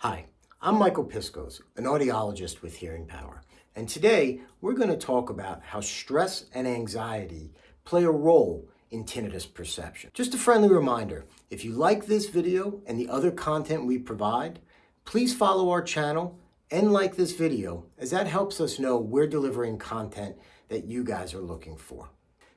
Hi, I'm Michael Piscos, an audiologist with Hearing Power, and today we're going to talk about how stress and anxiety play a role in tinnitus perception. Just a friendly reminder, if you like this video and the other content we provide, please follow our channel and like this video, as that helps us know we're delivering content that you guys are looking for.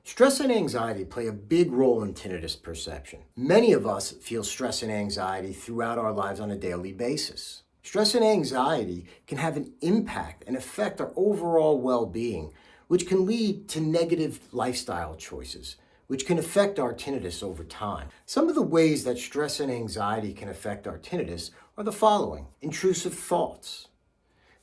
Stress and anxiety play a big role in tinnitus perception. Many of us feel stress and anxiety throughout our lives on a daily basis. Stress and anxiety can have an impact and affect our overall well-being, which can lead to negative lifestyle choices, which can affect our tinnitus over time. Some of the ways that stress and anxiety can affect our tinnitus are the following: intrusive thoughts.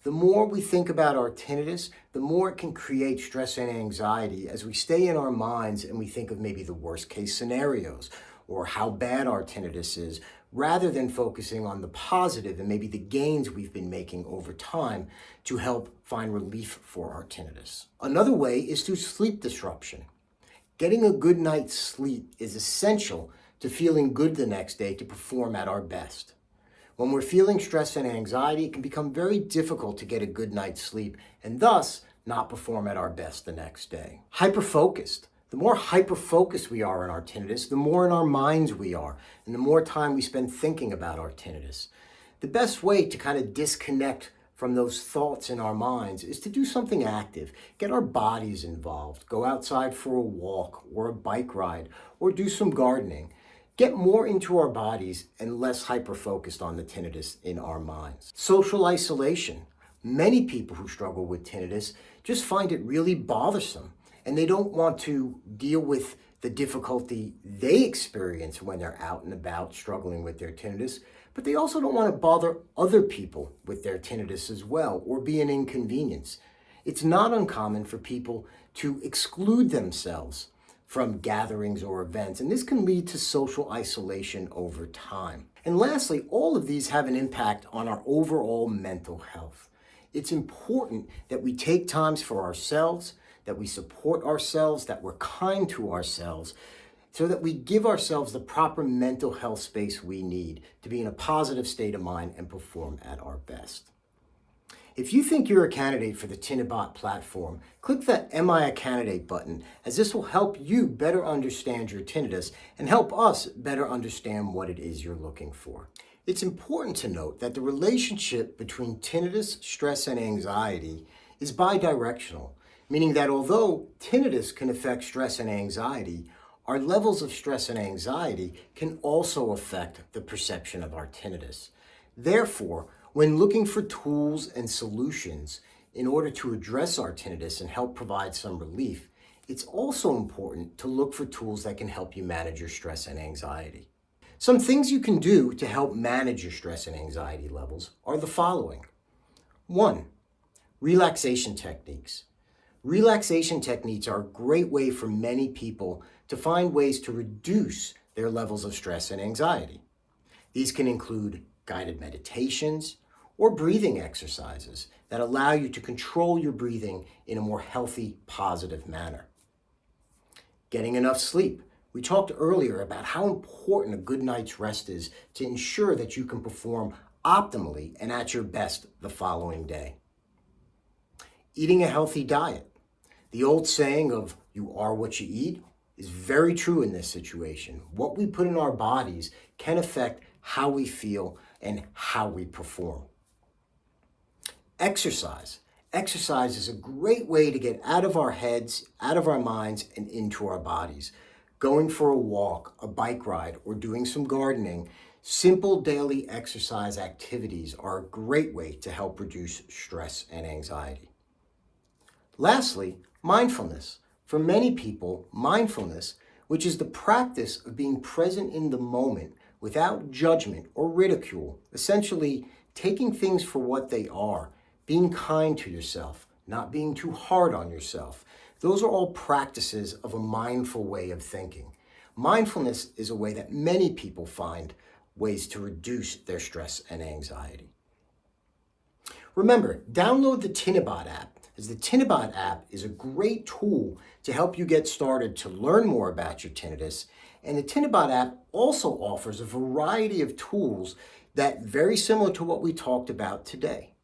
The more we think about our tinnitus, the more it can create stress and anxiety as we stay in our minds and we think of maybe the worst case scenarios or how bad our tinnitus is, rather than focusing on the positive and maybe the gains we've been making over time to help find relief for our tinnitus. Another way is through sleep disruption. Getting a good night's sleep is essential to feeling good the next day to perform at our best. When we're feeling stress and anxiety, it can become very difficult to get a good night's sleep and thus not perform at our best the next day. Hyper-focused. The more hyper-focused we are in our tinnitus, the more in our minds we are, and the more time we spend thinking about our tinnitus. The best way to kind of disconnect from those thoughts in our minds is to do something active. Get our bodies involved. Go outside for a walk or a bike ride or do some gardening. Get more into our bodies and less hyper-focused on the tinnitus in our minds. Social isolation. Many people who struggle with tinnitus just find it really bothersome, and they don't want to deal with the difficulty they experience when they're out and about struggling with their tinnitus, but they also don't want to bother other people with their tinnitus as well or be an inconvenience. It's not uncommon for people to exclude themselves from gatherings or events, and this can lead to social isolation over time. And lastly, all of these have an impact on our overall mental health. It's important that we take times for ourselves, that we support ourselves, that we're kind to ourselves, so that we give ourselves the proper mental health space we need to be in a positive state of mind and perform at our best. If you think you're a candidate for the Tinnitus platform, click that Am I a Candidate button, as this will help you better understand your tinnitus and help us better understand what it is you're looking for. It's important to note that the relationship between tinnitus, stress, and anxiety is bidirectional, meaning that although tinnitus can affect stress and anxiety, our levels of stress and anxiety can also affect the perception of our tinnitus. Therefore, when looking for tools and solutions in order to address our tinnitus and help provide some relief, it's also important to look for tools that can help you manage your stress and anxiety. Some things you can do to help manage your stress and anxiety levels are the following. 1. Relaxation techniques. Relaxation techniques are a great way for many people to find ways to reduce their levels of stress and anxiety. These can include guided meditations or breathing exercises that allow you to control your breathing in a more healthy, positive manner. Getting enough sleep. We talked earlier about how important a good night's rest is to ensure that you can perform optimally and at your best the following day. Eating a healthy diet. The old saying of "you are what you eat" is very true in this situation. What we put in our bodies can affect how we feel and how we perform. Exercise. Exercise is a great way to get out of our heads, out of our minds, and into our bodies. Going for a walk, a bike ride, or doing some gardening, simple daily exercise activities are a great way to help reduce stress and anxiety. Lastly, mindfulness. For many people, mindfulness, which is the practice of being present in the moment without judgment or ridicule, essentially taking things for what they are, being kind to yourself, not being too hard on yourself. Those are all practices of a mindful way of thinking. Mindfulness is a way that many people find ways to reduce their stress and anxiety. Remember, download the Tinnitus app, as the Tinnitus app is a great tool to help you get started to learn more about your tinnitus. And the Tinnitus app also offers a variety of tools that very similar to what we talked about today.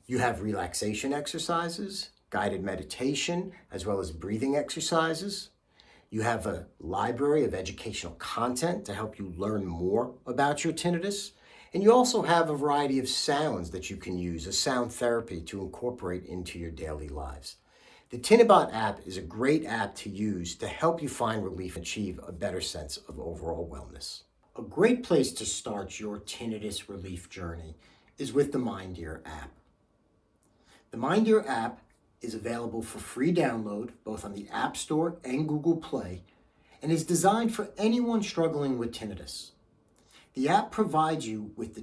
You have relaxation exercises, guided meditation, as well as breathing exercises. You have a library of educational content to help you learn more about your tinnitus. And you also have a variety of sounds that you can use, a sound therapy to incorporate into your daily lives. The Tinnitus app is a great app to use to help you find relief and achieve a better sense of overall wellness. A great place to start your tinnitus relief journey is with the MindEar app. The MindEar app is available for free download both on the App Store and Google Play and is designed for anyone struggling with tinnitus. The app provides you with the